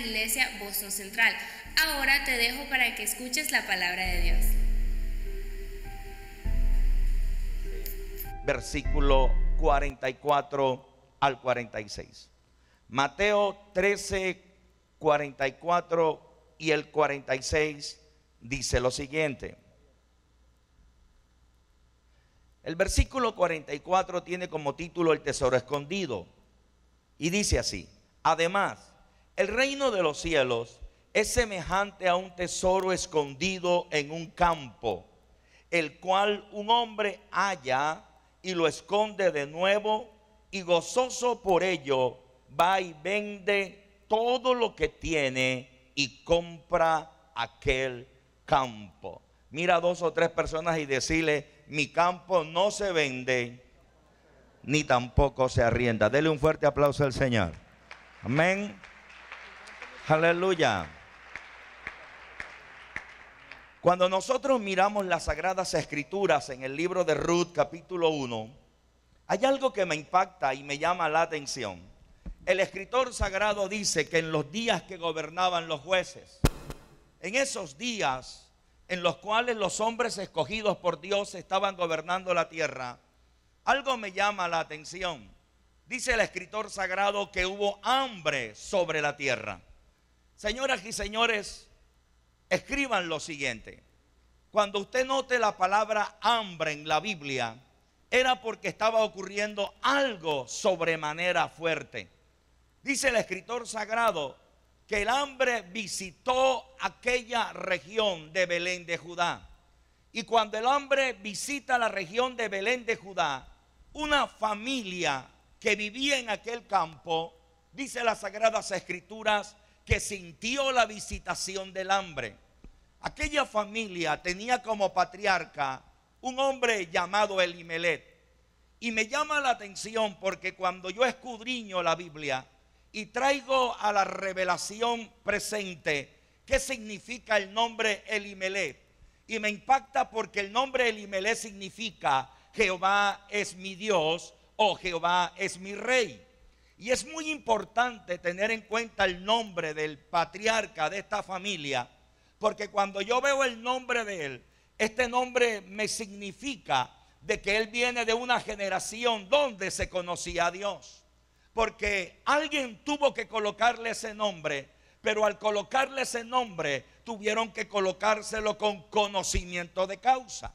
Iglesia Boston Central. Ahora te dejo para que escuches la palabra de Dios. Versículo 44 al 46. Mateo 13, 44 y el 46 dice lo siguiente. El versículo 44 tiene como título el tesoro escondido y dice así: además, el reino de los cielos es semejante a un tesoro escondido en un campo, el cual un hombre halla y lo esconde de nuevo, y gozoso por ello va y vende todo lo que tiene y compra aquel campo. Mira a 2 o 3 personas y decirle: mi campo no se vende ni tampoco se arrienda. Dele un fuerte aplauso al Señor. Amén. Aleluya. Cuando nosotros miramos las Sagradas Escrituras en el libro de Ruth capítulo 1, hay algo que me impacta y me llama la atención. El escritor sagrado dice que en los días que gobernaban los jueces, en esos días en los cuales los hombres escogidos por Dios estaban gobernando la tierra, algo me llama la atención. Dice el escritor sagrado que hubo hambre sobre la tierra. Señoras y señores, escriban lo siguiente: cuando usted note la palabra hambre en la Biblia, era porque estaba ocurriendo algo sobremanera fuerte. Dice el escritor sagrado que el hambre visitó aquella región de Belén de Judá. Y cuando el hambre visita la región de Belén de Judá, una familia que vivía en aquel campo, dice las Sagradas Escrituras, que sintió la visitación del hambre. Aquella familia tenía como patriarca un hombre llamado Elimelech. Y me llama la atención porque cuando yo escudriño la Biblia y traigo a la revelación presente qué significa el nombre Elimelech, y me impacta porque el nombre Elimelech significa Jehová es mi Dios o Jehová es mi rey. Y es muy importante tener en cuenta el nombre del patriarca de esta familia, porque cuando yo veo el nombre de él, este nombre me significa de que él viene de una generación donde se conocía a Dios. Porque alguien tuvo que colocarle ese nombre, pero al colocarle ese nombre tuvieron que colocárselo con conocimiento de causa.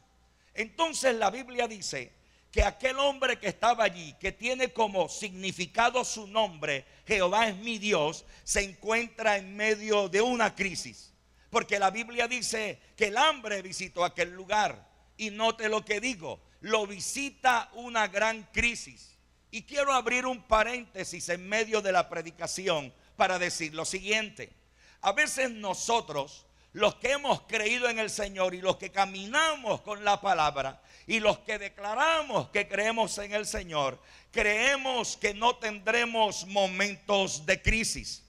Entonces la Biblia dice que aquel hombre que estaba allí, que tiene como significado su nombre, Jehová es mi Dios, se encuentra en medio de una crisis. Porque la Biblia dice que el hambre visitó aquel lugar. Y note lo que digo, lo visita una gran crisis. Y quiero abrir un paréntesis en medio de la predicación para decir lo siguiente: a veces nosotros, los que hemos creído en el Señor y los que caminamos con la palabra y los que declaramos que creemos en el Señor, creemos que no tendremos momentos de crisis.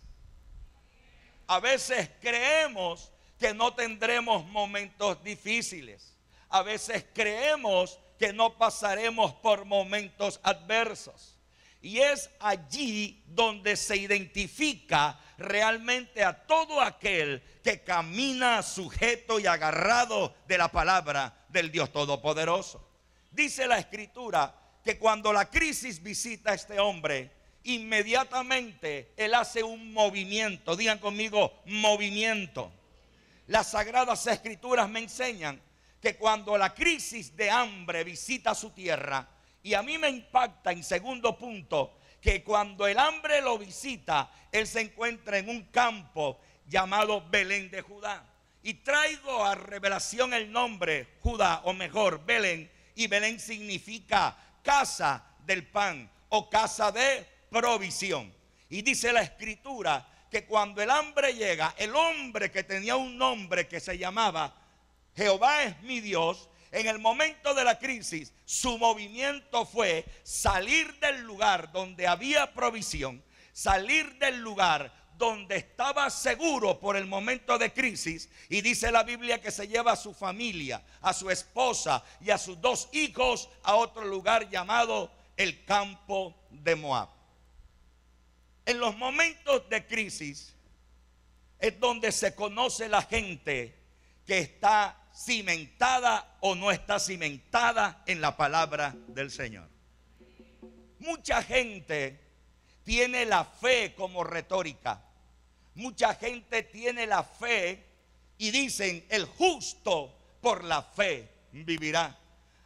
A veces creemos que no tendremos momentos difíciles. A veces creemos que no pasaremos por momentos adversos. Y es allí donde se identifica realmente a todo aquel que camina sujeto y agarrado de la palabra del Dios Todopoderoso. Dice la Escritura que cuando la crisis visita a este hombre, inmediatamente él hace un movimiento. Digan conmigo, movimiento. Las Sagradas Escrituras me enseñan que cuando la crisis de hambre visita su tierra, y a mí me impacta en segundo punto, que cuando el hambre lo visita, él se encuentra en un campo llamado Belén de Judá. Y traigo a revelación el nombre Judá, o mejor Belén, y Belén significa casa del pan o casa de provisión. Y dice la Escritura que cuando el hambre llega, el hombre que tenía un nombre que se llamaba Jehová es mi Dios, en el momento de la crisis, su movimiento fue salir del lugar donde había provisión, salir del lugar donde estaba seguro por el momento de crisis, y dice la Biblia que se lleva a su familia, a su esposa y a sus 2 hijos a otro lugar llamado el campo de Moab. En los momentos de crisis, es donde se conoce la gente que está cimentada o no está cimentada en la palabra del Señor. Mucha gente tiene la fe como retórica. Mucha gente tiene la fe y dicen: el justo por la fe vivirá.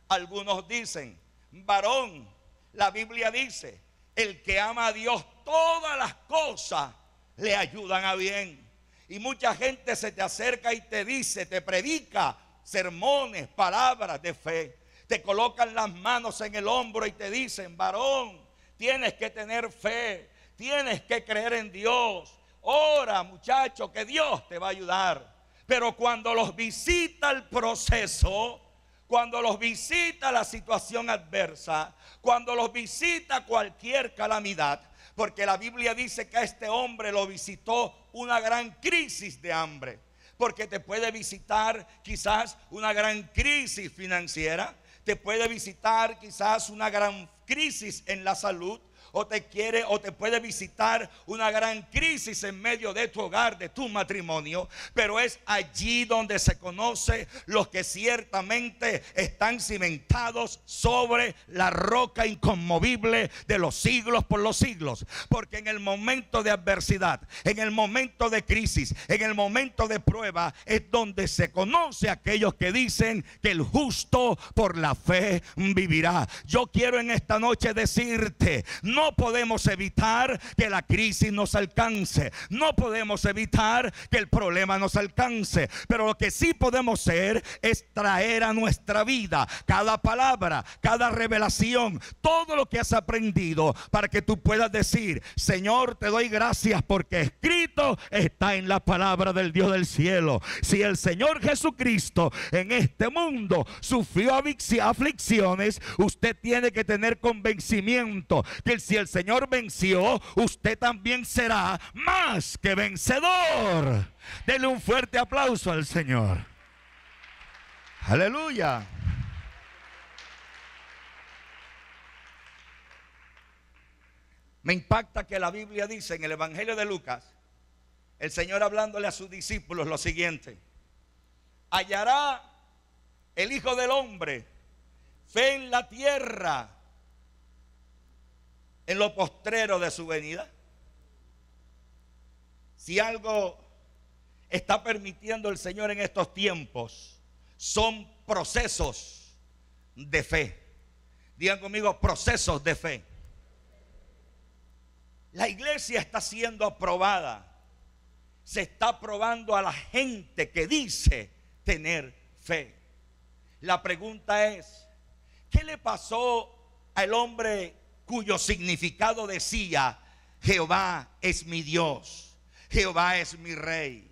Algunos dicen: varón, la Biblia dice, el que ama a Dios, todas las cosas le ayudan a bien. Y mucha gente se te acerca y te dice, te predica sermones, palabras de fe. Te colocan las manos en el hombro y te dicen: varón, tienes que tener fe, tienes que creer en Dios. Ora, muchacho, que Dios te va a ayudar. Pero cuando los visita el proceso, cuando los visita la situación adversa, cuando los visita cualquier calamidad, porque la Biblia dice que a este hombre lo visitó una gran crisis de hambre, porque te puede visitar quizás una gran crisis financiera, te puede visitar quizás una gran crisis en la salud, o te puede visitar una gran crisis en medio de tu hogar, de tu matrimonio. Pero es allí donde se conoce los que ciertamente están cimentados sobre la roca inconmovible de los siglos por los siglos. Porque en el momento de adversidad, en el momento de crisis, en el momento de prueba, es donde se conoce a aquellos que dicen que el justo por la fe vivirá. Yo quiero en esta noche decirte: no podemos evitar que la crisis nos alcance, no podemos evitar que el problema nos alcance, pero lo que sí podemos hacer es traer a nuestra vida cada palabra, cada revelación, todo lo que has aprendido, para que tú puedas decir: Señor, te doy gracias porque escrito está en la palabra del Dios del cielo. Si el Señor Jesucristo en este mundo sufrió aflicciones, usted tiene que tener convencimiento que si el Señor venció, usted también será más que vencedor. Denle un fuerte aplauso al Señor. Aleluya. Me impacta que la Biblia dice en el Evangelio de Lucas, el Señor hablándole a sus discípulos lo siguiente: hallará el Hijo del Hombre fe en la tierra en lo postrero de su venida. Si algo está permitiendo el Señor en estos tiempos, son procesos de fe. Digan conmigo: procesos de fe. La iglesia está siendo aprobada. Se está probando a la gente que dice tener fe. La pregunta es: ¿qué le pasó al hombre cuyo significado decía: Jehová es mi Dios, Jehová es mi rey?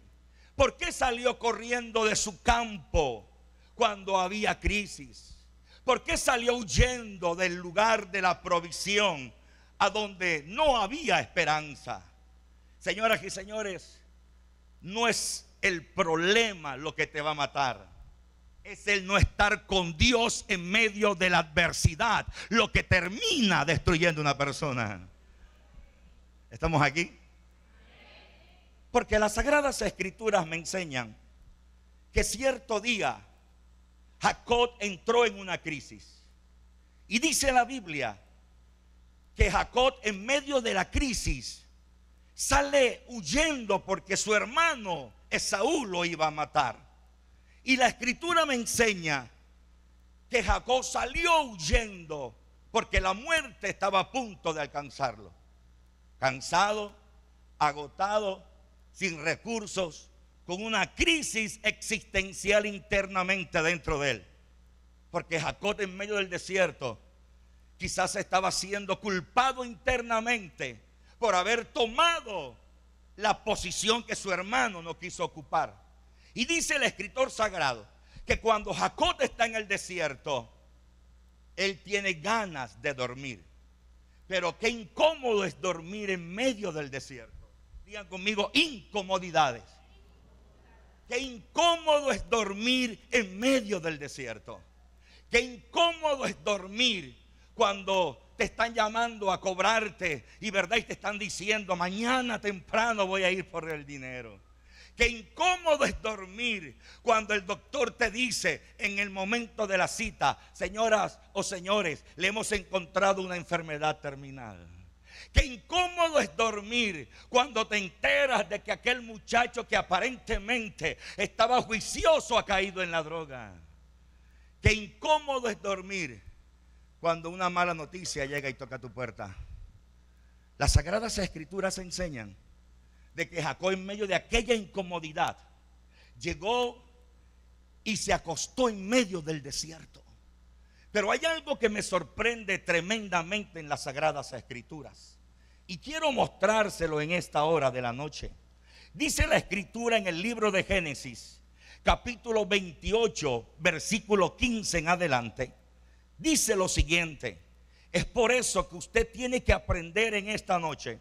¿Por qué salió corriendo de su campo cuando había crisis? ¿Por qué salió huyendo del lugar de la provisión a donde no había esperanza? Señoras y señores, no es el problema lo que te va a matar, es el no estar con Dios en medio de la adversidad lo que termina destruyendo una persona. ¿Estamos aquí? Porque las Sagradas Escrituras me enseñan que cierto día Jacob entró en una crisis. Y dice la Biblia que Jacob, en medio de la crisis, sale huyendo porque su hermano Esaú lo iba a matar. Y la Escritura me enseña que Jacob salió huyendo porque la muerte estaba a punto de alcanzarlo. Cansado, agotado, sin recursos, con una crisis existencial internamente dentro de él. Porque Jacob, en medio del desierto, quizás estaba siendo culpado internamente por haber tomado la posición que su hermano no quiso ocupar. Y dice el escritor sagrado que cuando Jacob está en el desierto, él tiene ganas de dormir. Pero qué incómodo es dormir en medio del desierto. Digan conmigo: incomodidades. Qué incómodo es dormir en medio del desierto. Qué incómodo es dormir cuando te están llamando a cobrarte y verdad y te están diciendo: mañana temprano voy a ir por el dinero. Qué incómodo es dormir cuando el doctor te dice en el momento de la cita: señoras o señores, le hemos encontrado una enfermedad terminal. Qué incómodo es dormir cuando te enteras de que aquel muchacho que aparentemente estaba juicioso ha caído en la droga. Qué incómodo es dormir cuando una mala noticia llega y toca tu puerta. Las Sagradas Escrituras enseñan de que Jacob, en medio de aquella incomodidad, llegó y se acostó en medio del desierto. Pero hay algo que me sorprende tremendamente en las Sagradas Escrituras, y quiero mostrárselo en esta hora de la noche. Dice la Escritura en el libro de Génesis, capítulo 28, versículo 15 en adelante. Dice lo siguiente: es por eso que usted tiene que aprender en esta noche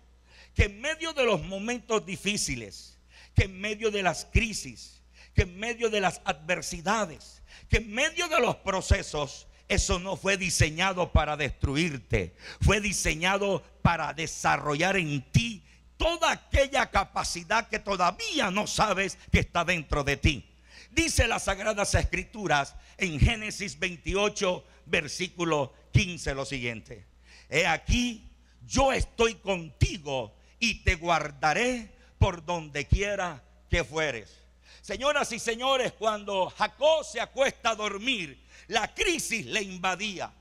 que en medio de los momentos difíciles, que en medio de las crisis, que en medio de las adversidades, que en medio de los procesos, eso no fue diseñado para destruirte, fue diseñado para desarrollar en ti toda aquella capacidad que todavía no sabes que está dentro de ti. Dice las Sagradas Escrituras en Génesis 28, versículo 15 lo siguiente: he aquí, yo estoy contigo y te guardaré por donde quiera que fueres. Señoras y señores, cuando Jacob se acuesta a dormir, la crisis le invadía,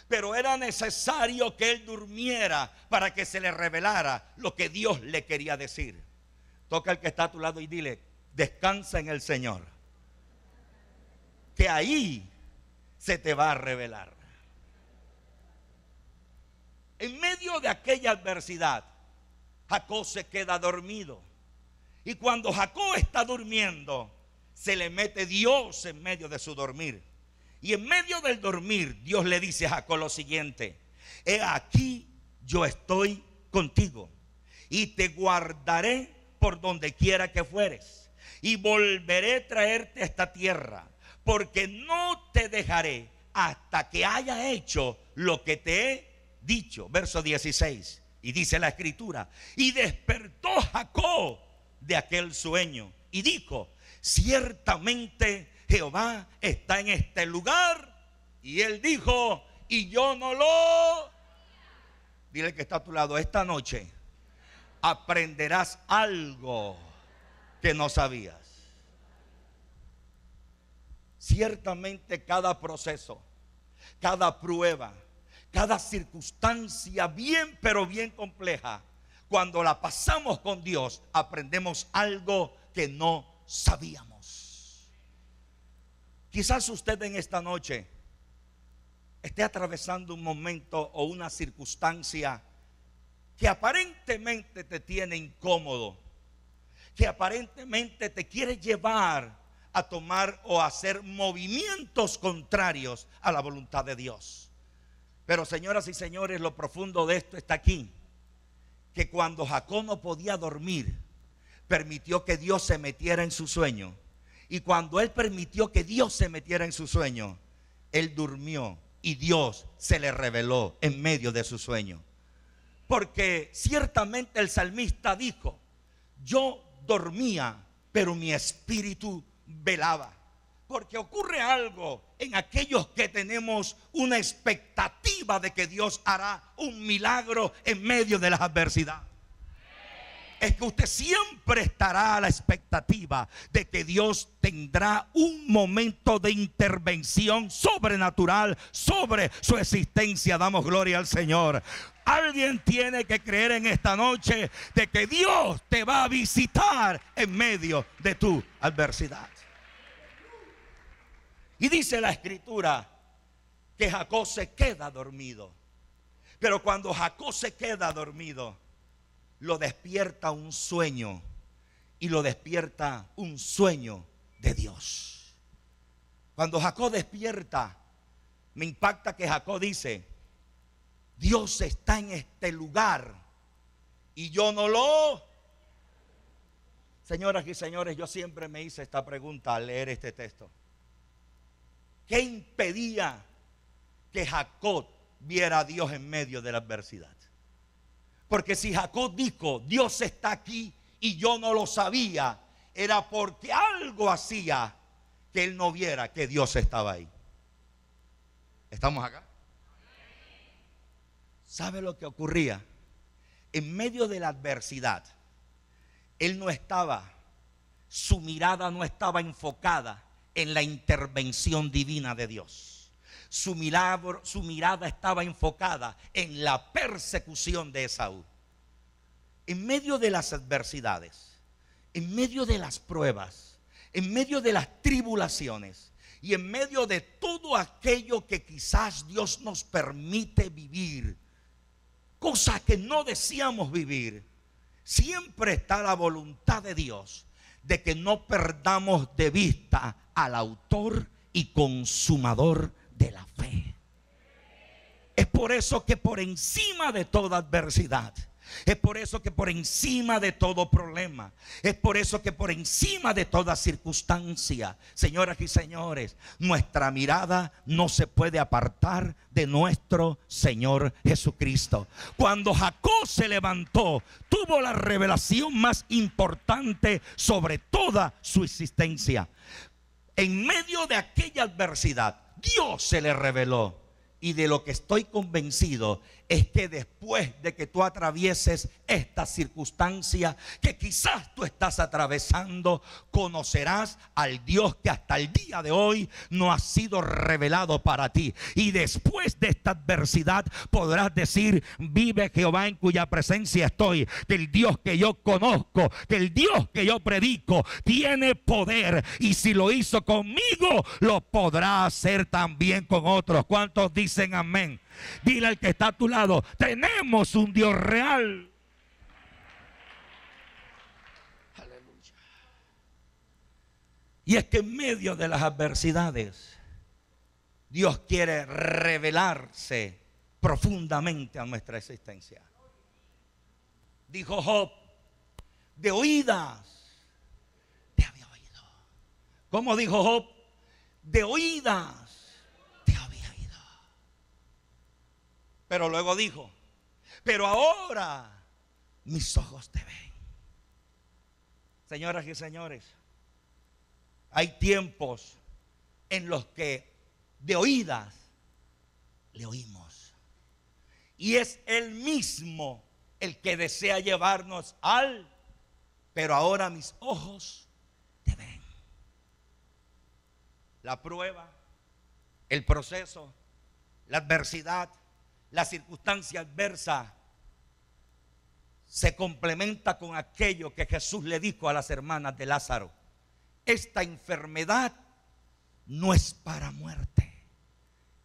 pero era necesario que él durmiera para que se le revelara lo que Dios le quería decir. Toca al que está a tu lado y dile: descansa en el Señor, que ahí se te va a revelar. En medio de aquella adversidad, Jacob se queda dormido. Y cuando Jacob está durmiendo, se le mete Dios en medio de su dormir. Y en medio del dormir, Dios le dice a Jacob lo siguiente: he aquí, yo estoy contigo y te guardaré por donde quiera que fueres, y volveré a traerte a esta tierra, porque no te dejaré hasta que haya hecho lo que te he dicho. Verso 16. Y dice la Escritura: y despertó Jacob de aquel sueño y dijo: ciertamente Jehová está en este lugar. Y él dijo: y yo no lo. Dile que está a tu lado: esta noche aprenderás algo que no sabías. Ciertamente cada proceso, cada prueba, cada circunstancia bien pero bien compleja, cuando la pasamos con Dios, aprendemos algo que no sabíamos. Quizás usted en esta noche esté atravesando un momento o una circunstancia que aparentemente te tiene incómodo, que aparentemente te quiere llevar a tomar o a hacer movimientos contrarios a la voluntad de Dios. Pero señoras y señores, lo profundo de esto está aquí: que cuando Jacob no podía dormir, permitió que Dios se metiera en su sueño. Y cuando él permitió que Dios se metiera en su sueño, él durmió y Dios se le reveló en medio de su sueño. Porque ciertamente el salmista dijo: yo dormía, pero mi espíritu velaba. Porque ocurre algo en aquellos que tenemos una expectativa de que Dios hará un milagro en medio de las adversidades. Es que usted siempre estará a la expectativa de que Dios tendrá un momento de intervención sobrenatural sobre su existencia. Damos gloria al Señor. Alguien tiene que creer en esta noche de que Dios te va a visitar en medio de tu adversidad. Y dice la Escritura que Jacob se queda dormido. Pero cuando Jacob se queda dormido, lo despierta un sueño. Y lo despierta un sueño de Dios. Cuando Jacob despierta, me impacta que Jacob dice: Dios está en este lugar y yo no lo. Señoras y señores, yo siempre me hice esta pregunta al leer este texto: ¿qué impedía que Jacob viera a Dios en medio de la adversidad? Porque si Jacob dijo: Dios está aquí y yo no lo sabía, era porque algo hacía que él no viera que Dios estaba ahí. ¿Estamos acá? ¿Sabe lo que ocurría? En medio de la adversidad, él no estaba, su mirada no estaba enfocada en la intervención divina de Dios. Su mirada estaba enfocada en la persecución de Esaú. En medio de las adversidades, en medio de las pruebas, en medio de las tribulaciones y en medio de todo aquello que quizás Dios nos permite vivir, cosas que no deseamos vivir, siempre está la voluntad de Dios de que no perdamos de vista al autor y consumador de la fe. Es por eso que por encima de toda adversidad, es por eso que por encima de todo problema, es por eso que por encima de toda circunstancia, señoras y señores, nuestra mirada no se puede apartar de nuestro Señor Jesucristo. Cuando Jacob se levantó, tuvo la revelación más importante sobre toda su existencia. En medio de aquella adversidad, Dios se le reveló. Y de lo que estoy convencido es que después de que tú atravieses esta circunstancia que quizás tú estás atravesando, conocerás al Dios que hasta el día de hoy no ha sido revelado para ti. Y después de esta adversidad podrás decir: vive Jehová en cuya presencia estoy, que el Dios que yo conozco, que el Dios que yo predico tiene poder, y si lo hizo conmigo, lo podrá hacer también con otros. ¿Cuántos dicen amén? Dile al que está a tu lado: tenemos un Dios real. Aleluya. Y es que en medio de las adversidades, Dios quiere revelarse profundamente a nuestra existencia. Dijo Job: de oídas te había oído. ¿Cómo dijo Job? De oídas te había oído. Pero luego dijo: pero ahora mis ojos te ven. Señoras y señores, hay tiempos en los que de oídas le oímos. Y es Él mismo el que desea llevarnos al: pero ahora mis ojos te ven. La prueba, el proceso, la adversidad, la circunstancia adversa se complementa con aquello que Jesús le dijo a las hermanas de Lázaro: esta enfermedad no es para muerte,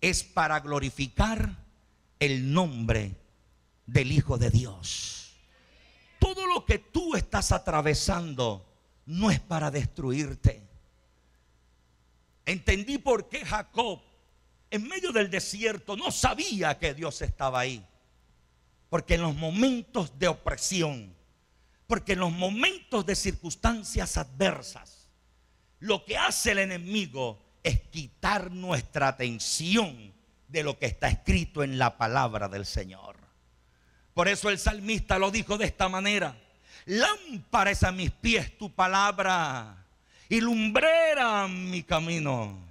es para glorificar el nombre del Hijo de Dios. Todo lo que tú estás atravesando no es para destruirte. Entendí por qué Jacob en medio del desierto no sabía que Dios estaba ahí. Porque en los momentos de opresión, porque en los momentos de circunstancias adversas, lo que hace el enemigo es quitar nuestra atención de lo que está escrito en la palabra del Señor. Por eso el salmista lo dijo de esta manera: lámpara es a mis pies tu palabra y lumbrera mi camino.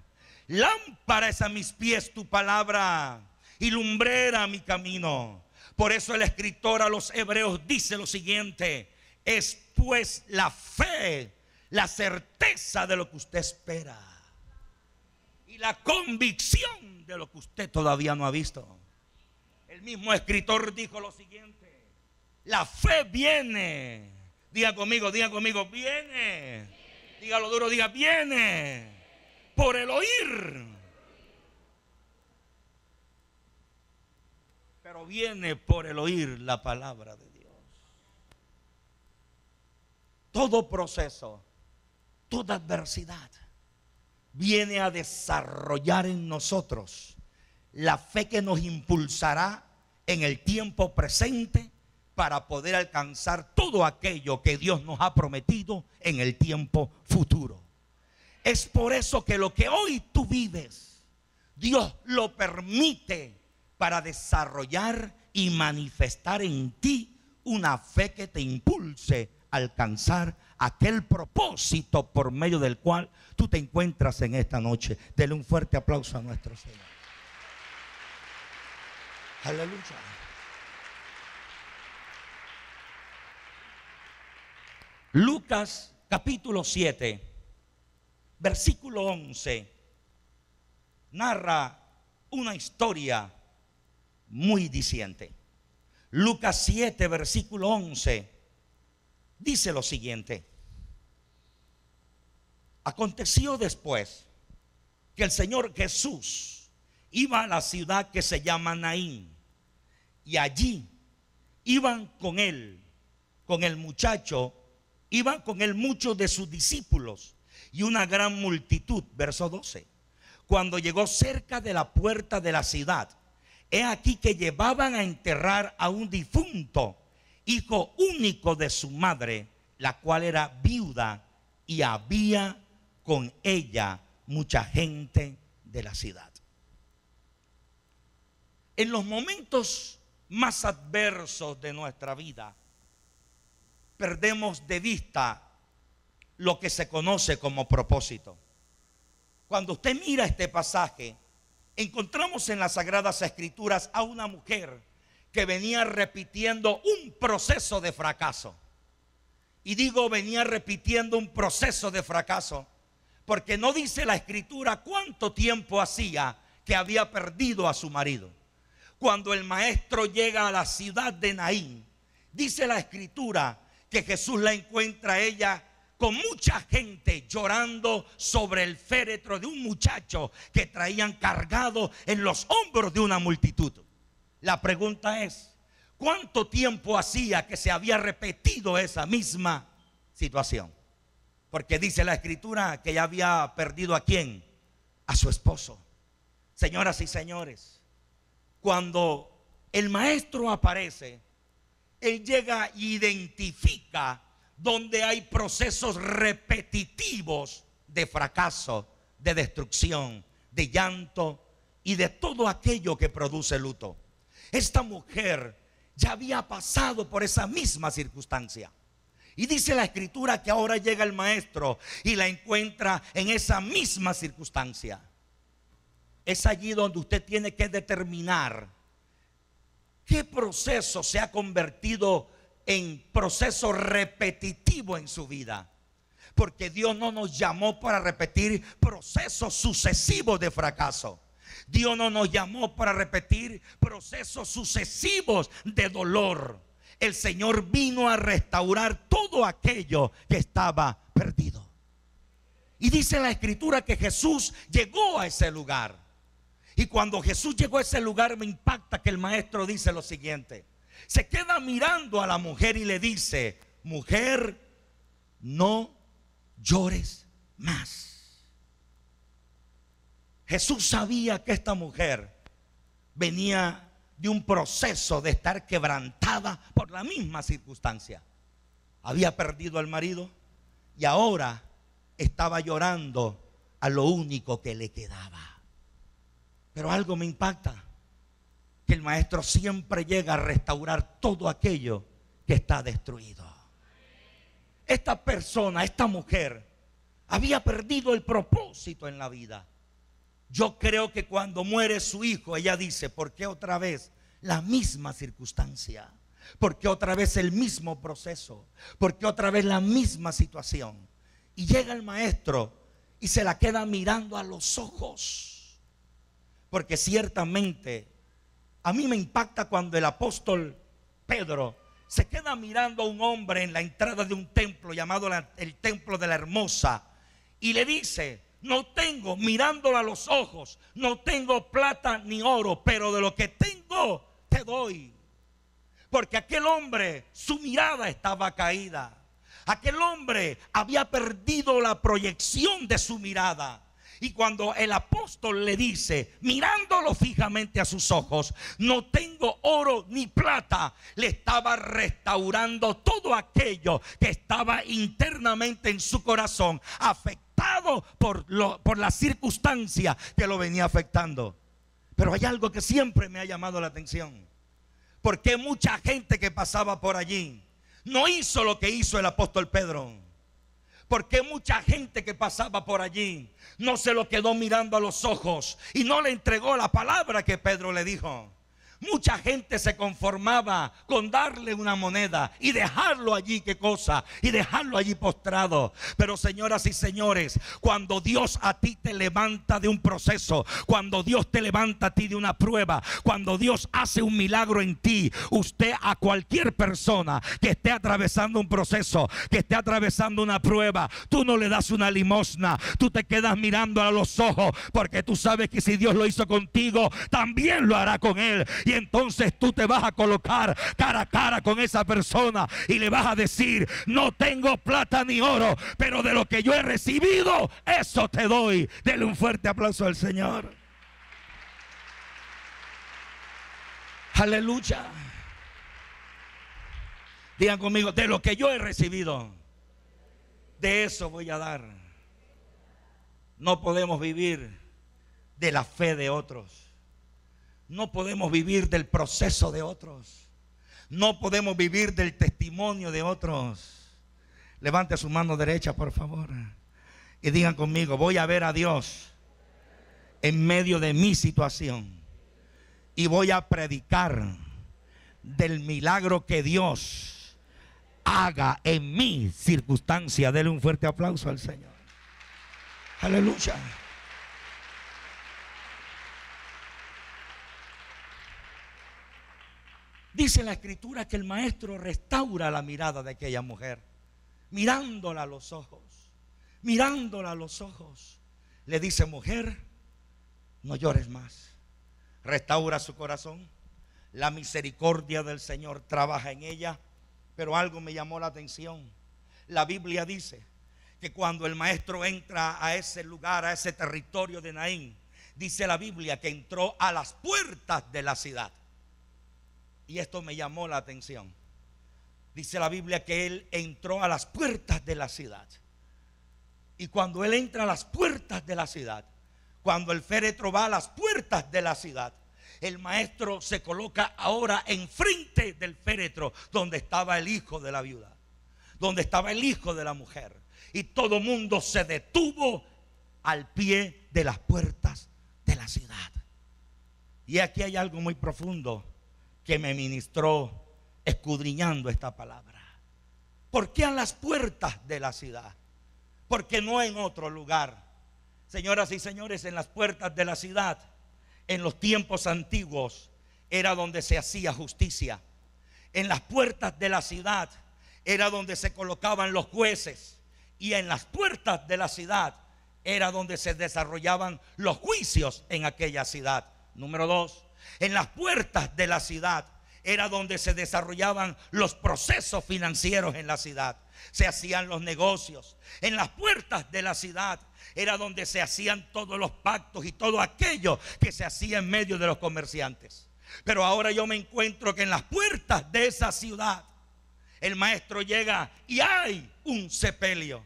Lámpara es a mis pies tu palabra y lumbrera mi camino. Por eso el escritor a los hebreos dice lo siguiente: es pues la fe, la certeza de lo que usted espera y la convicción de lo que usted todavía no ha visto. El mismo escritor dijo lo siguiente: la fe viene. Diga conmigo, viene. Dígalo duro, diga: viene por el oír. Pero viene por el oír la palabra de Dios. Todo proceso, toda adversidad viene a desarrollar en nosotros la fe que nos impulsará en el tiempo presente para poder alcanzar todo aquello que Dios nos ha prometido en el tiempo futuro. Es por eso que lo que hoy tú vives, Dios lo permite para desarrollar y manifestar en ti una fe que te impulse alcanzar aquel propósito por medio del cual tú te encuentras en esta noche. Dele un fuerte aplauso a nuestro Señor. Aleluya. Lucas capítulo 7, versículo 11, narra una historia muy diciente. Lucas 7, versículo 11, dice lo siguiente: aconteció después que el Señor Jesús iba a la ciudad que se llama Naín, y allí iban con él, con el muchacho, iban con él muchos de sus discípulos y una gran multitud. Verso 12. Cuando llegó cerca de la puerta de la ciudad, he aquí que llevaban a enterrar a un difunto, hijo único de su madre, la cual era viuda, y había con ella mucha gente de la ciudad. En los momentos más adversos de nuestra vida, perdemos de vista lo que se conoce como propósito. Cuando usted mira este pasaje, encontramos en las Sagradas Escrituras a una mujer que venía repitiendo un proceso de fracaso. Y digo venía repitiendo un proceso de fracaso porque no dice la Escritura cuánto tiempo hacía que había perdido a su marido. Cuando el maestro llega a la ciudad de Naín, dice la Escritura que Jesús la encuentra a ella con mucha gente llorando sobre el féretro de un muchacho que traían cargado en los hombros de una multitud. La pregunta es, ¿cuánto tiempo hacía que se había repetido esa misma situación? Porque dice la Escritura que ella había perdido ¿a quién? A su esposo. Señoras y señores, cuando el maestro aparece, él llega e identifica donde hay procesos repetitivos de fracaso, de destrucción, de llanto y de todo aquello que produce luto. Esta mujer ya había pasado por esa misma circunstancia. Y dice la Escritura que ahora llega el maestro y la encuentra en esa misma circunstancia. Es allí donde usted tiene que determinar qué proceso se ha convertido en proceso repetitivo en su vida. Porque Dios no nos llamó para repetir procesos sucesivos de fracaso. Dios no nos llamó para repetir procesos sucesivos de dolor. El Señor vino a restaurar todo aquello que estaba perdido. Y dice la Escritura que Jesús llegó a ese lugar. Y cuando Jesús llegó a ese lugar, me impacta que el maestro dice lo siguiente: se queda mirando a la mujer y le dice: mujer, no llores más. Jesús sabía que esta mujer venía de un proceso de estar quebrantada por la misma circunstancia. Había perdido al marido y ahora estaba llorando a lo único que le quedaba. Pero algo me impacta, que el maestro siempre llega a restaurar todo aquello que está destruido. Esta persona, esta mujer, había perdido el propósito en la vida. Yo creo que cuando muere su hijo, ella dice: ¿por qué otra vez la misma circunstancia? ¿Por qué otra vez el mismo proceso? ¿Por qué otra vez la misma situación? Y llega el maestro y se la queda mirando a los ojos. Porque ciertamente a mí me impacta cuando el apóstol Pedro se queda mirando a un hombre en la entrada de un templo llamado el Templo de la Hermosa y le dice: no tengo, mirándolo a los ojos, no tengo plata ni oro, pero de lo que tengo te doy. Porque aquel hombre, su mirada estaba caída. Aquel hombre había perdido la proyección de su mirada. Y cuando el apóstol le dice, mirándolo fijamente a sus ojos: no tengo oro ni plata, le estaba restaurando todo aquello que estaba internamente en su corazón, afectado por la circunstancia que lo venía afectando. Pero hay algo que siempre me ha llamado la atención. Porque mucha gente que pasaba por allí no hizo lo que hizo el apóstol Pedro. Porque mucha gente que pasaba por allí no se lo quedó mirando a los ojos y no le entregó la palabra que Pedro le dijo. Mucha gente se conformaba con darle una moneda y dejarlo allí, ¿qué cosa? Y dejarlo allí postrado. Pero señoras y señores, cuando Dios a ti te levanta de un proceso, cuando Dios te levanta a ti de una prueba, cuando Dios hace un milagro en ti, usted a cualquier persona que esté atravesando un proceso, que esté atravesando una prueba, tú no le das una limosna, tú te quedas mirando a los ojos, porque tú sabes que si Dios lo hizo contigo, también lo hará con él. Y entonces tú te vas a colocar cara a cara con esa persona y le vas a decir: no tengo plata ni oro, pero de lo que yo he recibido, eso te doy. Dele un fuerte aplauso al Señor. Aleluya. Digan conmigo: de lo que yo he recibido, de eso voy a dar. No podemos vivir de la fe de otros. No podemos vivir del proceso de otros. No podemos vivir del testimonio de otros. Levante su mano derecha, por favor, y digan conmigo: voy a ver a Dios en medio de mi situación y voy a predicar del milagro que Dios haga en mi circunstancia. Dele un fuerte aplauso al Señor. Aleluya. Dice la escritura que el maestro restaura la mirada de aquella mujer, mirándola a los ojos, mirándola a los ojos. Le dice: mujer, no llores más. Restaura su corazón. La misericordia del Señor trabaja en ella. Pero algo me llamó la atención. La Biblia dice que cuando el maestro entra a ese lugar, a ese territorio de Naín, dice la Biblia que entró a las puertas de la ciudad. Y esto me llamó la atención. Dice la Biblia que él entró a las puertas de la ciudad. Y cuando él entra a las puertas de la ciudad, cuando el féretro va a las puertas de la ciudad, el maestro se coloca ahora enfrente del féretro donde estaba el hijo de la viuda, donde estaba el hijo de la mujer. Y todo mundo se detuvo al pie de las puertas de la ciudad. Y aquí hay algo muy profundo que me ministró escudriñando esta palabra. ¿Por qué a las puertas de la ciudad? Porque no en otro lugar. Señoras y señores, en las puertas de la ciudad, en los tiempos antiguos, era donde se hacía justicia. En las puertas de la ciudad era donde se colocaban los jueces. Y en las puertas de la ciudad era donde se desarrollaban los juicios en aquella ciudad. Número 2. En las puertas de la ciudad era donde se desarrollaban los procesos financieros en la ciudad. Se hacían los negocios. En las puertas de la ciudad era donde se hacían todos los pactos y todo aquello que se hacía en medio de los comerciantes. Pero ahora yo me encuentro que en las puertas de esa ciudad el maestro llega y hay un sepelio.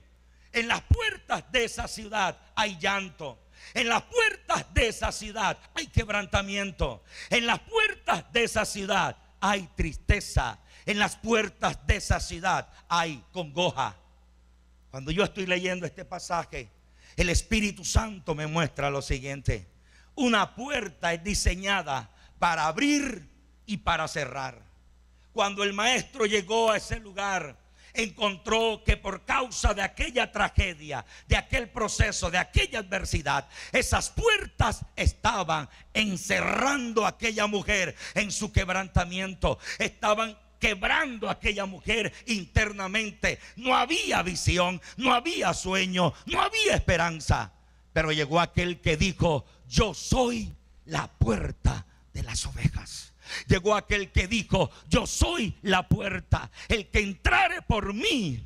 En las puertas de esa ciudad hay llanto. En las puertas de esa ciudad hay quebrantamiento. En las puertas de esa ciudad hay tristeza. En las puertas de esa ciudad hay congoja. Cuando yo estoy leyendo este pasaje, el Espíritu Santo me muestra lo siguiente: una puerta es diseñada para abrir y para cerrar. Cuando el maestro llegó a ese lugar, encontró que por causa de aquella tragedia, de aquel proceso, de aquella adversidad, esas puertas estaban encerrando a aquella mujer en su quebrantamiento. Estaban quebrando a aquella mujer internamente. No había visión, no había sueño, no había esperanza. Pero llegó aquel que dijo: yo soy la puerta de las ovejas. Llegó aquel que dijo: yo soy la puerta, el que entrare por mí.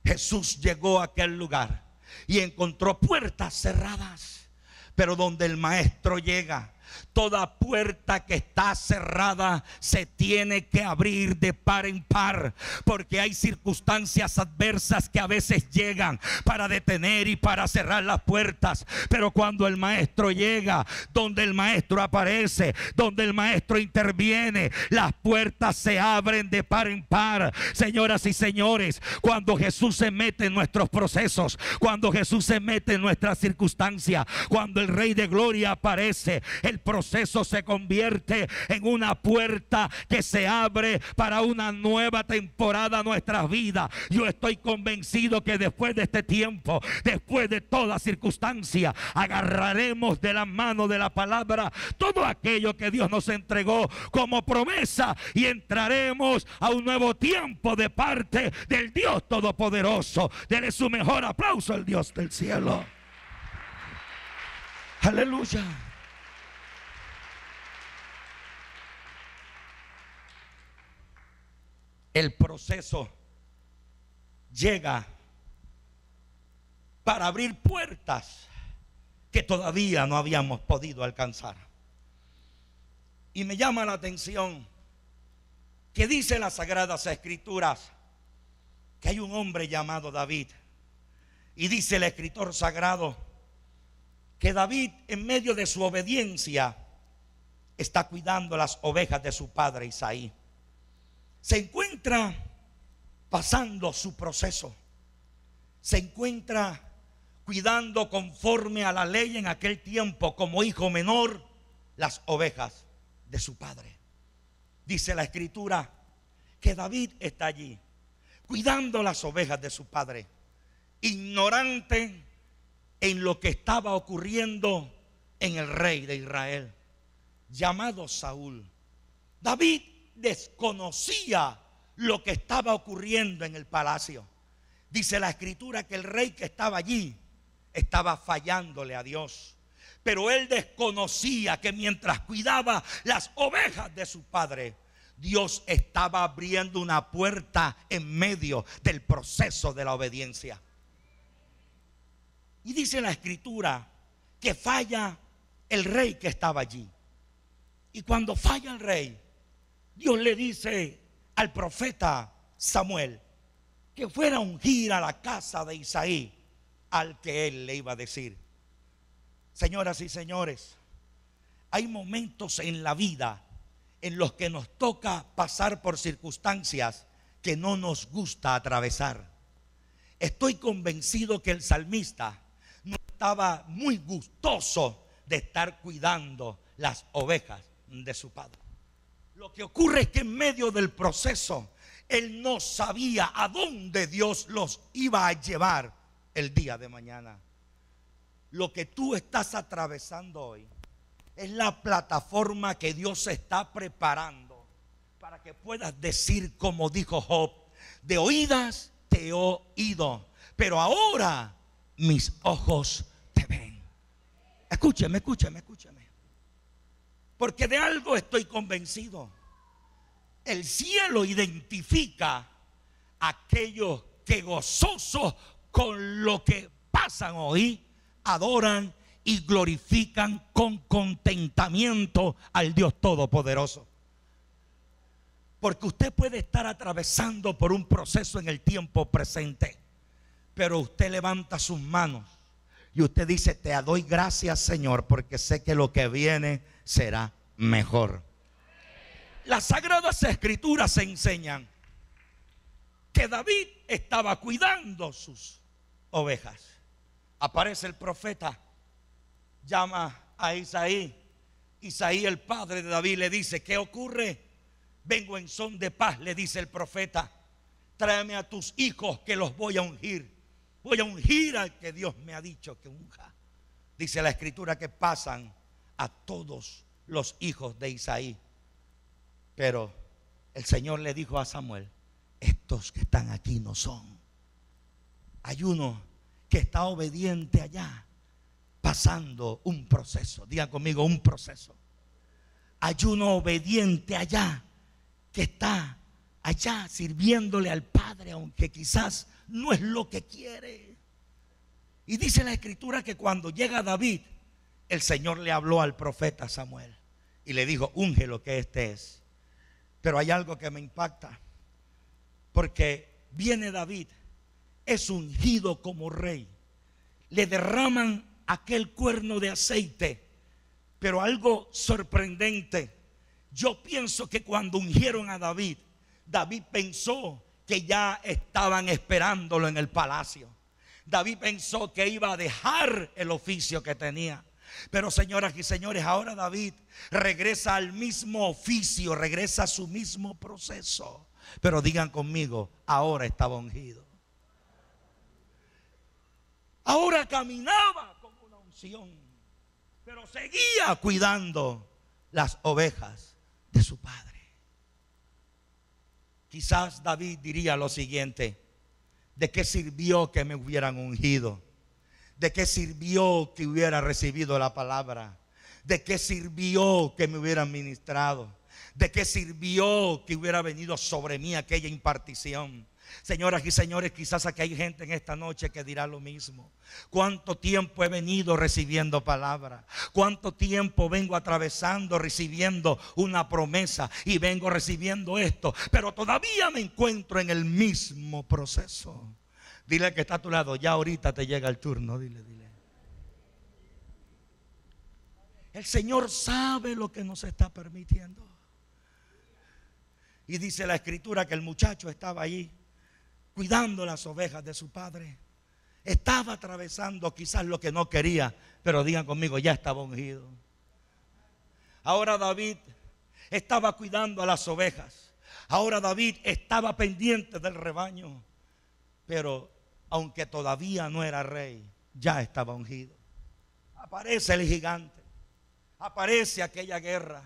Jesús llegó a aquel lugar y encontró puertas cerradas. Pero donde el maestro llega, Toda puerta que está cerrada se tiene que abrir de par en par, porque hay circunstancias adversas que a veces llegan para detener y para cerrar las puertas. Pero cuando el maestro llega, donde el maestro aparece, donde el maestro interviene, las puertas se abren de par en par. Señoras y señores, cuando Jesús se mete en nuestros procesos, cuando Jesús se mete en nuestras circunstancias, cuando el Rey de Gloria aparece, el proceso se convierte en una puerta que se abre para una nueva temporada en nuestras vidas. Yo estoy convencido que después de este tiempo, después de toda circunstancia, agarraremos de la mano de la palabra todo aquello que Dios nos entregó como promesa y entraremos a un nuevo tiempo de parte del Dios Todopoderoso. Dele su mejor aplauso al Dios del cielo. Aleluya. El proceso llega para abrir puertas que todavía no habíamos podido alcanzar. Y me llama la atención que dice las Sagradas Escrituras que hay un hombre llamado David. Y dice el escritor sagrado que David, en medio de su obediencia, está cuidando las ovejas de su padre Isaí. Se encuentra pasando su proceso. Se encuentra cuidando conforme a la ley en aquel tiempo, como hijo menor, las ovejas de su padre. Dice la escritura que David está allí cuidando las ovejas de su padre, ignorante en lo que estaba ocurriendo en el rey de Israel, llamado Saúl. David desconocía lo que estaba ocurriendo en el palacio. Dice la escritura que el rey que estaba allí estaba fallándole a Dios, pero él desconocía que mientras cuidaba las ovejas de su padre, Dios estaba abriendo una puerta en medio del proceso de la obediencia. Y dice la escritura que falla el rey que estaba allí. Y cuando falla el rey, Dios le dice al profeta Samuel que fuera a ungir a la casa de Isaí al que él le iba a decir. Señoras y señores, hay momentos en la vida en los que nos toca pasar por circunstancias que no nos gusta atravesar. Estoy convencido que el salmista no estaba muy gustoso de estar cuidando las ovejas de su padre. Lo que ocurre es que en medio del proceso él no sabía a dónde Dios los iba a llevar el día de mañana. Lo que tú estás atravesando hoy es la plataforma que Dios está preparando para que puedas decir, como dijo Job: de oídas te he oído, pero ahora mis ojos te ven. Escúcheme, escúcheme, escúcheme. Porque de algo estoy convencido. El cielo identifica a aquellos que gozosos con lo que pasan hoy, adoran y glorifican con contentamiento al Dios Todopoderoso. Porque usted puede estar atravesando por un proceso en el tiempo presente, pero usted levanta sus manos y usted dice: te doy gracias, Señor, porque sé que lo que viene será mejor. Las Sagradas Escrituras enseñan que David estaba cuidando sus ovejas. Aparece el profeta, llama a Isaí. Isaí, el padre de David, le dice: ¿qué ocurre? Vengo en son de paz, le dice el profeta. Tráeme a tus hijos que los voy a ungir. Voy a ungir al que Dios me ha dicho que unja. Dice la escritura que pasan a todos los hijos de Isaí. Pero el Señor le dijo a Samuel: estos que están aquí no son. Hay uno que está obediente allá, pasando un proceso. Digan conmigo: un proceso. Hay uno obediente allá, que está allá sirviéndole al Padre, aunque quizás no es lo que quiere. Y dice la escritura que cuando llega David el Señor le habló al profeta Samuel y le dijo: unge lo que este es. Pero hay algo que me impacta, porque viene David, es ungido como rey, le derraman aquel cuerno de aceite. Pero algo sorprendente, yo pienso que cuando ungieron a David, David pensó que ya estaban esperándolo en el palacio. David pensó que iba a dejar el oficio que tenía. Pero señoras y señores, ahora David regresa al mismo oficio, regresa a su mismo proceso. Pero digan conmigo, ahora estaba ungido. Ahora caminaba con una unción, pero seguía cuidando las ovejas de su padre. Quizás David diría lo siguiente: ¿de qué sirvió que me hubieran ungido? ¿De qué sirvió que hubiera recibido la palabra? ¿De qué sirvió que me hubieran ministrado? ¿De qué sirvió que hubiera venido sobre mí aquella impartición? Señoras y señores, quizás aquí hay gente en esta noche que dirá lo mismo. ¿Cuánto tiempo he venido recibiendo palabra? ¿Cuánto tiempo vengo atravesando, recibiendo una promesa y vengo recibiendo esto? Pero todavía me encuentro en el mismo proceso. Dile al que está a tu lado: ya ahorita te llega el turno. Dile. El Señor sabe lo que nos está permitiendo. Y dice la Escritura que el muchacho estaba allí cuidando las ovejas de su padre. Estaba atravesando quizás lo que no quería, pero digan conmigo, ya estaba ungido. Ahora David estaba cuidando a las ovejas. Ahora David estaba pendiente del rebaño. Pero aunque todavía no era rey, ya estaba ungido. Aparece el gigante. Aparece aquella guerra.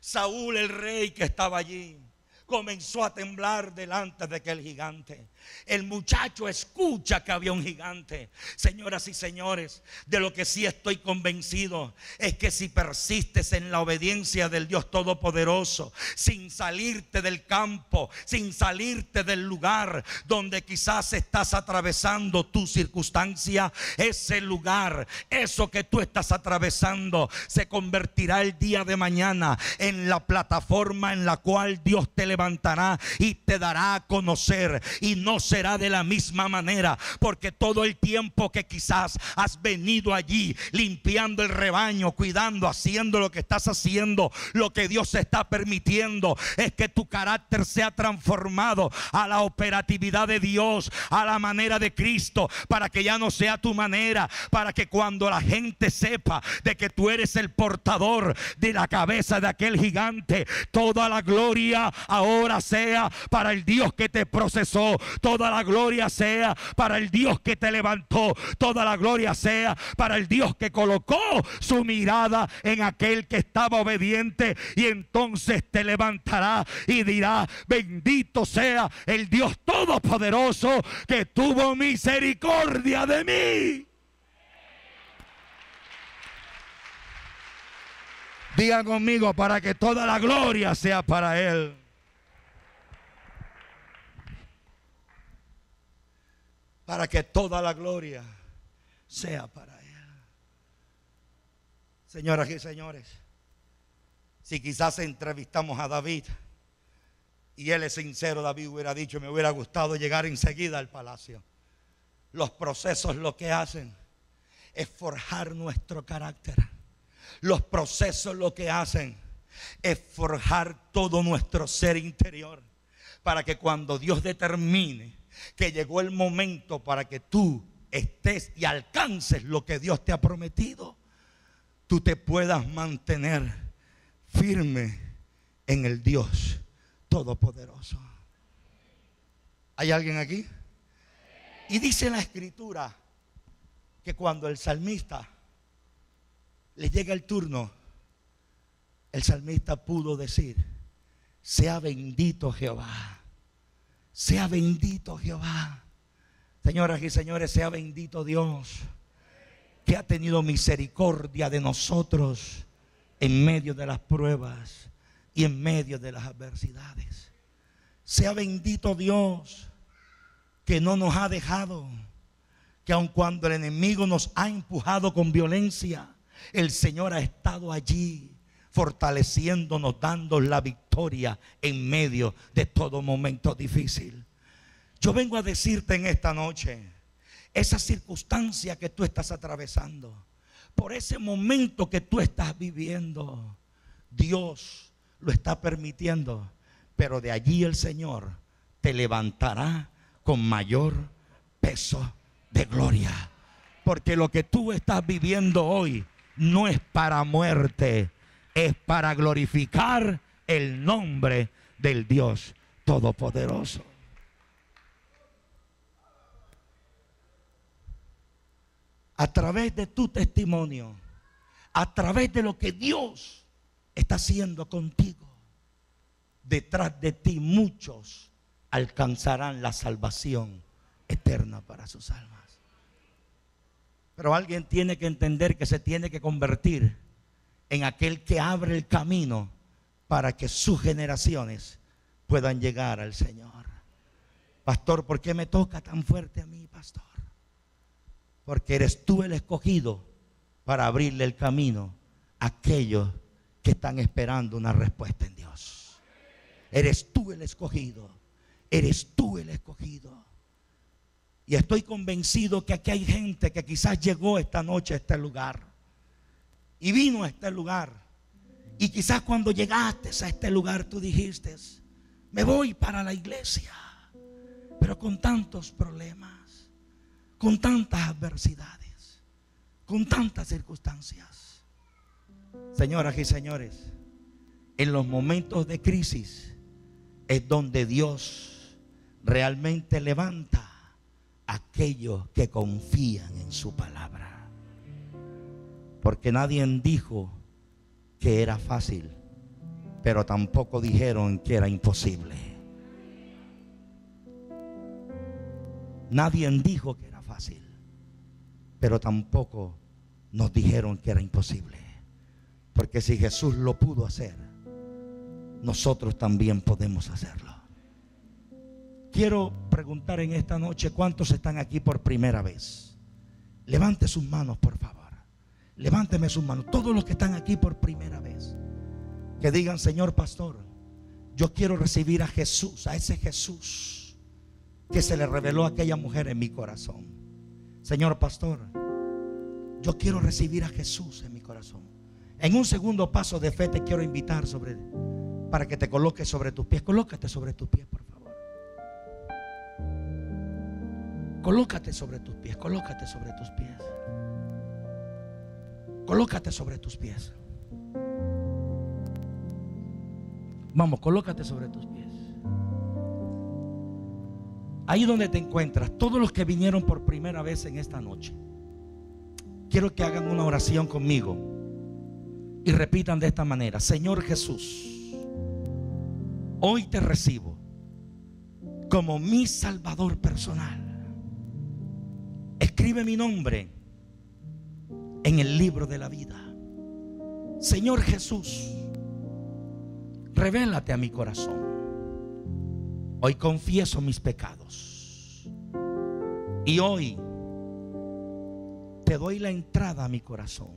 Saúl, el rey que estaba allí, comenzó a temblar delante de aquel gigante. El muchacho escucha que había un gigante. Señoras y señores, de lo que sí estoy convencido es que si persistes en la obediencia del Dios Todopoderoso, sin salirte del campo, sin salirte del lugar donde quizás estás atravesando tu circunstancia, ese lugar, eso que tú estás atravesando, se convertirá el día de mañana en la plataforma en la cual Dios te levantará y te dará a conocer. Y no será de la misma manera, porque todo el tiempo que quizás has venido allí limpiando el rebaño, cuidando, haciendo lo que estás haciendo, lo que Dios está permitiendo es que tu carácter sea transformado a la operatividad de Dios, a la manera de Cristo, para que ya no sea tu manera, para que cuando la gente sepa de que tú eres el portador de la cabeza de aquel gigante, toda la gloria ahora sea para el Dios que te procesó. Toda la gloria sea para el Dios que te levantó. Toda la gloria sea para el Dios que colocó su mirada en aquel que estaba obediente. Y entonces te levantará y dirá: bendito sea el Dios Todopoderoso que tuvo misericordia de mí. Digan conmigo: para que toda la gloria sea para Él. Para que toda la gloria sea para Él. Señoras y señores, si quizás entrevistamos a David y él es sincero, David hubiera dicho: me hubiera gustado llegar enseguida al palacio. Los procesos lo que hacen es forjar nuestro carácter. Los procesos lo que hacen es forjar todo nuestro ser interior, para que cuando Dios determine que llegó el momento para que tú estés y alcances lo que Dios te ha prometido, tú te puedas mantener firme en el Dios Todopoderoso. ¿Hay alguien aquí? Y dice la Escritura que cuando el salmista le llega el turno, el salmista pudo decir: sea bendito Jehová. Sea bendito Jehová. Señoras y señores, sea bendito Dios, que ha tenido misericordia de nosotros en medio de las pruebas y en medio de las adversidades. Sea bendito Dios, que no nos ha dejado, que aun cuando el enemigo nos ha empujado con violencia, El Señor ha estado allí fortaleciéndonos, dando la victoria en medio de todo momento difícil. Yo vengo a decirte en esta noche, esa circunstancia que tú estás atravesando, por ese momento que tú estás viviendo, Dios lo está permitiendo, pero de allí el Señor te levantará con mayor peso de gloria. Porque lo que tú estás viviendo hoy no es para muerte, es para glorificar el nombre del Dios Todopoderoso. A través de tu testimonio, a través de lo que Dios está haciendo contigo, detrás de ti muchos alcanzarán la salvación eterna para sus almas. Pero alguien tiene que entender que se tiene que convertir en aquel que abre el camino para que sus generaciones puedan llegar al Señor. Pastor, ¿por qué me toca tan fuerte a mí, pastor? Porque eres tú el escogido para abrirle el camino a aquellos que están esperando una respuesta en Dios. Eres tú el escogido. Eres tú el escogido. Y estoy convencido que aquí hay gente que quizás llegó esta noche a este lugar y vino a este lugar, y quizás cuando llegaste a este lugar tú dijiste: me voy para la iglesia, pero con tantos problemas, con tantas adversidades, con tantas circunstancias. Señoras y señores, en los momentos de crisis es donde Dios realmente levanta a aquellos que confían en su palabra. Porque nadie dijo que era fácil, pero tampoco dijeron que era imposible. Nadie dijo que era fácil, pero tampoco nos dijeron que era imposible. Porque si Jesús lo pudo hacer, nosotros también podemos hacerlo. Quiero preguntar en esta noche, ¿cuántos están aquí por primera vez? Levante sus manos, por favor. Levánteme sus manos, todos los que están aquí por primera vez, que digan: Señor pastor, yo quiero recibir a Jesús, a ese Jesús que se le reveló a aquella mujer en mi corazón. Señor pastor, yo quiero recibir a Jesús en mi corazón. En un segundo paso de fe te quiero invitar para que te coloques sobre tus pies. Colócate sobre tus pies, por favor. Colócate sobre tus pies, colócate sobre tus pies. Colócate sobre tus pies. Vamos, colócate sobre tus pies. Ahí donde te encuentras, todos los que vinieron por primera vez en esta noche, quiero que hagan una oración conmigo y repitan de esta manera: Señor Jesús, hoy te recibo como mi Salvador personal. Escribe mi nombre en el libro de la vida. Señor Jesús, revélate a mi corazón. Hoy confieso mis pecados y hoy te doy la entrada a mi corazón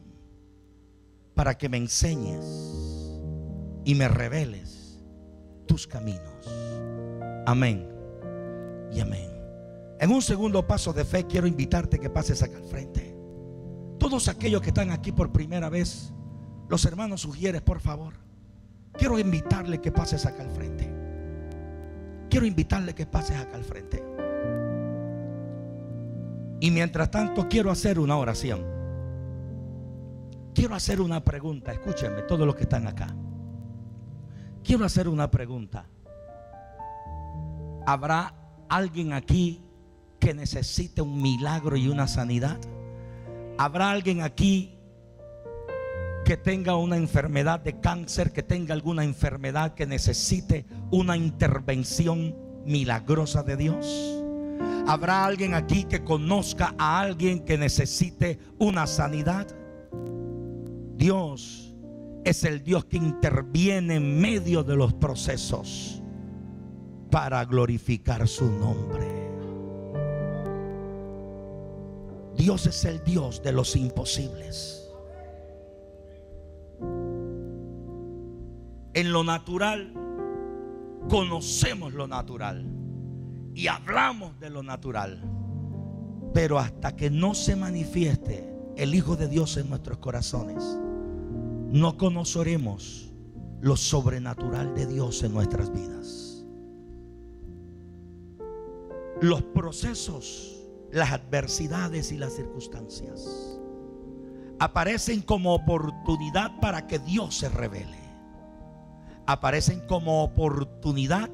para que me enseñes y me reveles tus caminos. Amén y amén. En un segundo paso de fe quiero invitarte que pases acá al frente. Todos aquellos que están aquí por primera vez, los hermanos Ujieres, por favor, quiero invitarle que pases acá al frente. Quiero invitarle que pases acá al frente. Y mientras tanto quiero hacer una oración. Quiero hacer una pregunta. Escúchenme, todos los que están acá. Quiero hacer una pregunta. ¿Habrá alguien aquí que necesite un milagro y una sanidad? ¿Habrá alguien aquí que tenga una enfermedad de cáncer, que tenga alguna enfermedad que necesite una intervención milagrosa de Dios? ¿Habrá alguien aquí que conozca a alguien que necesite una sanidad? Dios es el Dios que interviene en medio de los procesos para glorificar su nombre. Dios es el Dios de los imposibles. En lo natural conocemos lo natural y hablamos de lo natural, pero hasta que no se manifieste el Hijo de Dios en nuestros corazones, no conoceremos lo sobrenatural de Dios en nuestras vidas. Los procesos, las adversidades y las circunstancias aparecen como oportunidad para que Dios se revele. Aparecen como oportunidad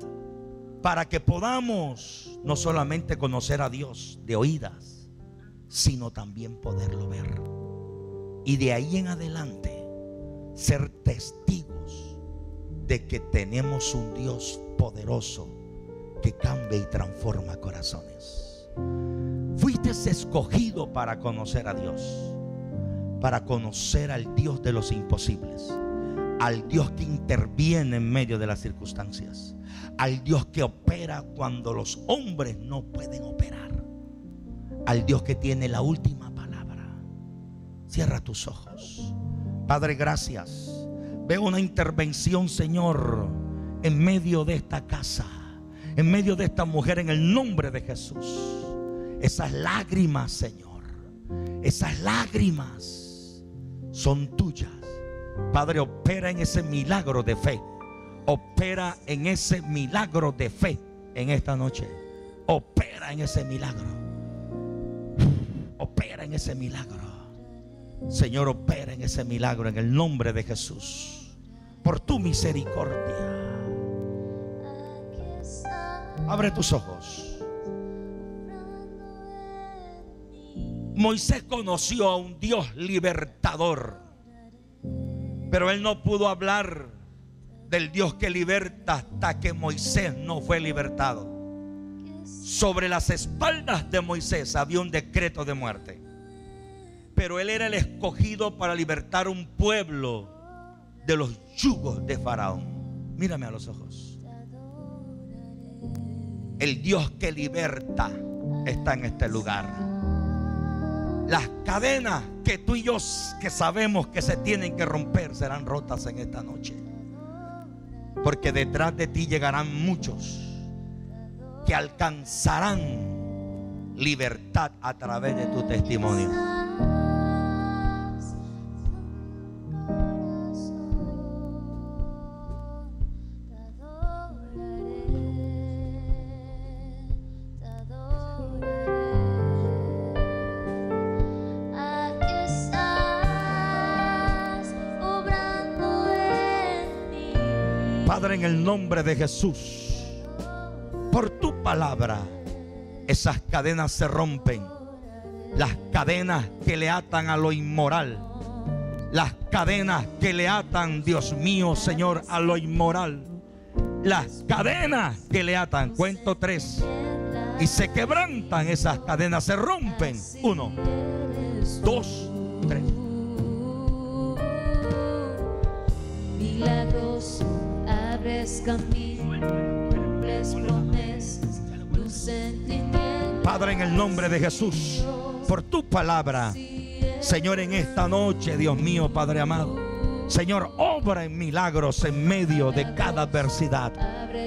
para que podamos no solamente conocer a Dios de oídas, sino también poderlo ver. Y de ahí en adelante ser testigos de que tenemos un Dios poderoso que cambia y transforma corazones. Fuiste escogido para conocer a Dios, para conocer al Dios de los imposibles, al Dios que interviene en medio de las circunstancias, al Dios que opera cuando los hombres no pueden operar, al Dios que tiene la última palabra. Cierra tus ojos. Padre, gracias. Veo una intervención, Señor, en medio de esta casa, en medio de esta mujer, en el nombre de Jesús. Esas lágrimas, Señor, esas lágrimas son tuyas. Padre, opera en ese milagro de fe. Opera en ese milagro de fe en esta noche. Opera en ese milagro. Opera en ese milagro. Señor, opera en ese milagro en el nombre de Jesús. Por tu misericordia. Abre tus ojos. Moisés conoció a un Dios libertador, pero él no pudo hablar del Dios que liberta hasta que Moisés no fue libertado. Sobre las espaldas de Moisés había un decreto de muerte, pero él era el escogido para libertar un pueblo de los yugos de Faraón. Mírame a los ojos. El Dios que liberta está en este lugar. Las cadenas que tú y yo que sabemos que se tienen que romper serán rotas en esta noche, porque detrás de ti llegarán muchos que alcanzarán libertad a través de tu testimonio. Padre, en el nombre de Jesús, por tu palabra, esas cadenas se rompen. Las cadenas que le atan a lo inmoral, las cadenas que le atan, Dios mío, Señor, a lo inmoral, las cadenas que le atan. Cuento 3 y se quebrantan esas cadenas, se rompen. 1, 2, 3. Milagroso, abres camino, cumples promesas, tu sentimiento. Padre, en el nombre de Jesús, por tu palabra, Señor, en esta noche, Dios mío, Padre amado, Señor, obra en milagros en medio de cada adversidad.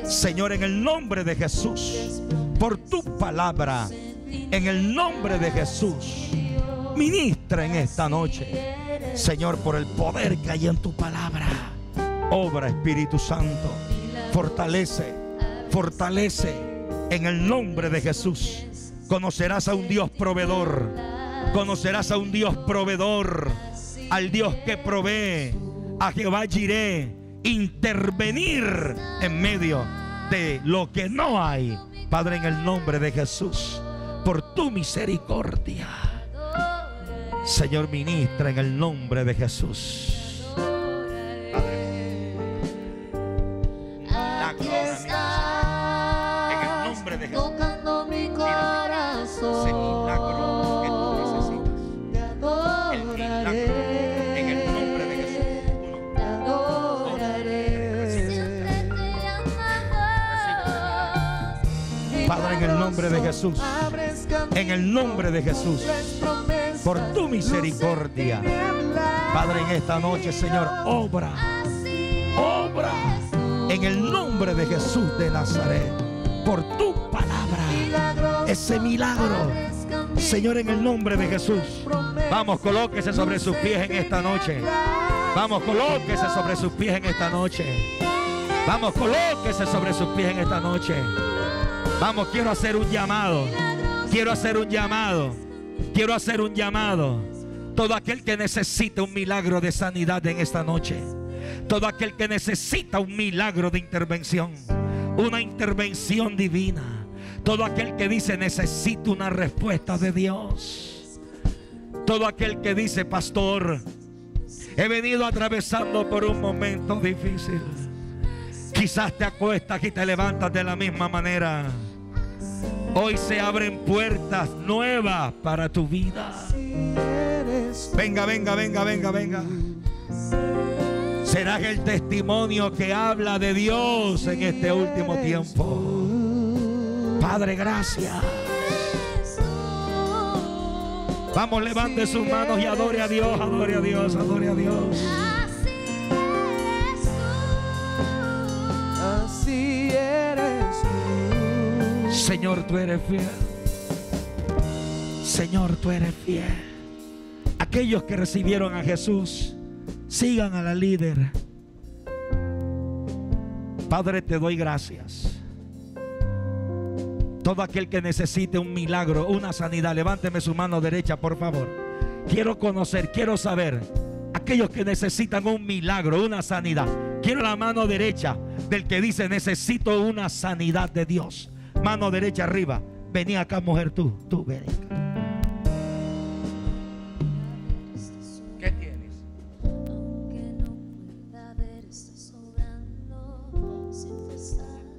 Señor, en el nombre de Jesús, por tu palabra, en el nombre de Jesús, ministra en esta noche, Señor, por el poder que hay en tu palabra. Obra, Espíritu Santo, fortalece, fortalece en el nombre de Jesús. Conocerás a un Dios proveedor, conocerás a un Dios proveedor, al Dios que provee, a Jehová Jireh, intervenir en medio de lo que no hay. Padre, en el nombre de Jesús, por tu misericordia, Señor, ministra en el nombre de Jesús. Tocando mi corazón, ese milagro que tú necesitas, te adoraré, el milagro en el nombre de Jesús. te adoraré. Siempre te amarás. Padre, en el nombre de Jesús, en el nombre de Jesús, por tu misericordia, Padre, en esta noche, Señor, obra, obra. En el nombre de Jesús de Nazaret, por tu palabra, ese milagro, Señor, en el nombre de Jesús. Vamos, colóquese sobre sus pies en esta noche. Vamos, colóquese sobre sus pies en esta noche. Vamos, colóquese sobre sus pies en esta noche. Vamos, quiero hacer un llamado. Quiero hacer un llamado. Quiero hacer un llamado. Todo aquel que necesite un milagro de sanidad en esta noche. Todo aquel que necesita un milagro de intervención. Una intervención divina. Todo aquel que dice necesito una respuesta de Dios. Todo aquel que dice, pastor, he venido atravesando por un momento difícil. Quizás te acuestas y te levantas de la misma manera. Hoy se abren puertas nuevas para tu vida. Venga, venga, venga, venga, venga. Serás el testimonio que habla de Dios en este último tiempo. Padre, gracias. Vamos, levante sus manos y adore a Dios, adore a Dios, adore a Dios. Así eres tú. Señor, tú eres fiel. Señor, tú eres fiel. Aquellos que recibieron a Jesús, sigan a la líder. Padre, te doy gracias. Todo aquel que necesite un milagro, una sanidad, levánteme su mano derecha, por favor. Quiero conocer, quiero saber. Aquellos que necesitan un milagro, una sanidad. Quiero la mano derecha del que dice necesito una sanidad de Dios. Mano derecha arriba. Vení acá, mujer, tú ven acá. ¿Qué tienes?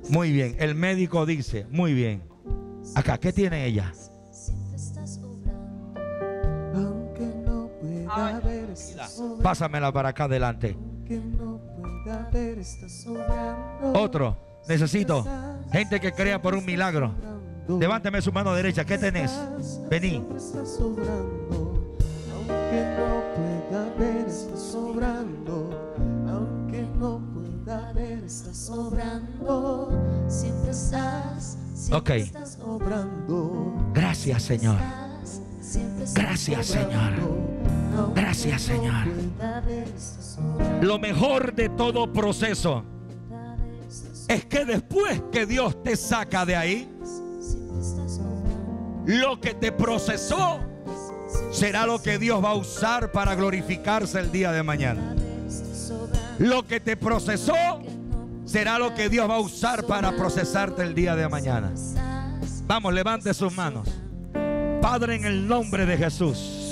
Muy bien, el médico dice, muy bien. Acá, ¿qué tiene ella? Aunque no pueda ver, estás sobrando. Pásamela para acá adelante. Aunque no pueda ver, estás sobrando. Otro, necesito gente que crea por un milagro. Levánteme su mano derecha. ¿Qué tenés? Vení. Estás sobrando. Aunque no pueda ver, estás sobrando. Aunque no pueda ver, estás sobrando. Siempre estás. Ok. Estás sobrando. Gracias, Señor. Gracias, Señor. Gracias, Señor. Lo mejor de todo proceso es que después que Dios te saca de ahí, lo que te procesó será lo que Dios va a usar para glorificarse el día de mañana. Lo que te procesó será lo que Dios va a usar para procesarte el día de mañana. Vamos, levante sus manos. Padre, en el nombre de Jesús.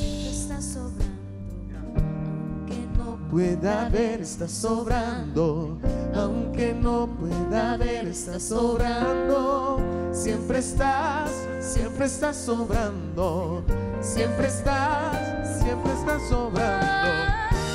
Pueda ver, está sobrando. Aunque no pueda ver, está sobrando. Siempre estás sobrando. Siempre estás sobrando.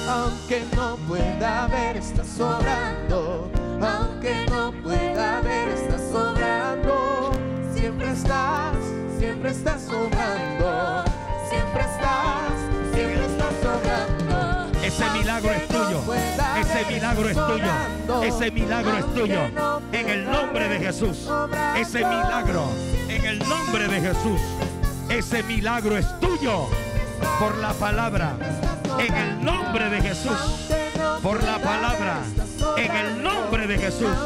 Aunque no pueda ver, está sobrando. Aunque no pueda ver, está sobrando. Siempre estás sobrando. Siempre estás sobrando. Ese milagro es tuyo. Ese milagro es tuyo. Ese milagro es tuyo. En el nombre de Jesús. Ese milagro. En el nombre de Jesús. Ese milagro es tuyo. Por la palabra. En el nombre de Jesús. Por la palabra. En el nombre de Jesús.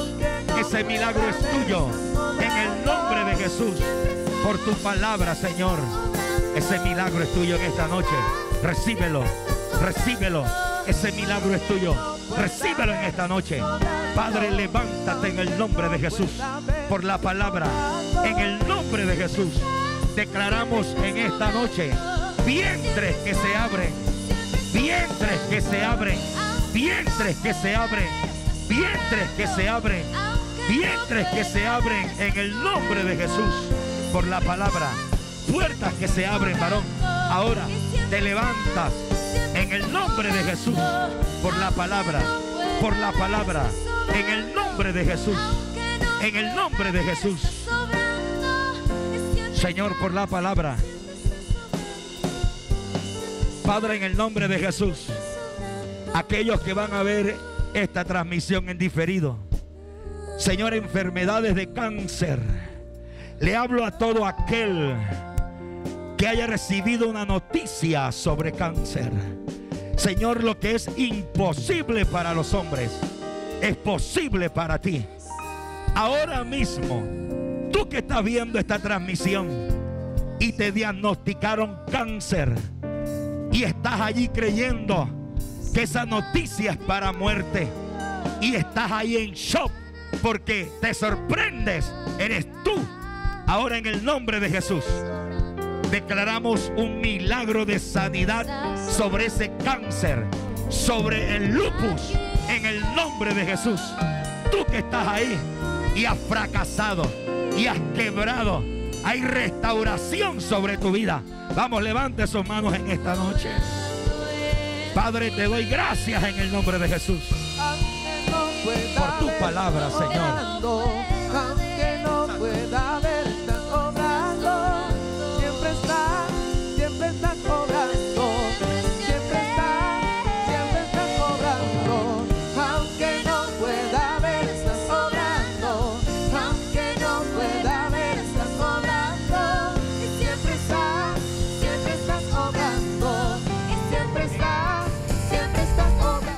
Ese milagro es tuyo. En el nombre de Jesús. Por tu palabra, Señor. Ese milagro es tuyo en esta noche. Recíbelo. Recíbelo. Ese milagro es tuyo. Recíbelo en esta noche. Padre, levántate en el nombre de Jesús. Por la palabra. En el nombre de Jesús. Declaramos en esta noche vientres que se abren. Vientres que se abren. Vientres que se abren. Vientres que se abren. Vientres que se abren en el nombre de Jesús. Por la palabra. Puertas que se abren, varón. Ahora te levantas en el nombre de Jesús. Por la palabra. Por la palabra. En el nombre de Jesús. En el nombre de Jesús. Señor, por la palabra. Padre, en el nombre de Jesús. Aquellos que van a ver esta transmisión en diferido, Señor, enfermedades de cáncer. Le hablo a todo aquel que haya recibido una noticia sobre cáncer. Señor, lo que es imposible para los hombres es posible para ti. Ahora mismo, tú que estás viendo esta transmisión y te diagnosticaron cáncer y estás allí creyendo que esa noticia es para muerte y estás ahí en shock porque te sorprendes, eres tú. Ahora, en el nombre de Jesús, declaramos un milagro de sanidad sobre ese cáncer, sobre el lupus, en el nombre de Jesús. Tú que estás ahí y has fracasado y has quebrado, hay restauración sobre tu vida. Vamos, levante sus manos en esta noche. Padre, te doy gracias en el nombre de Jesús por tu palabra, Señor. Aunque no pueda verte obrando, siempre estás obrando, siempre estás obrando. Aunque no pueda ver, estás obrando, aunque no pueda ver, estás obrando. Y siempre estás obrando, y siempre estás obrando.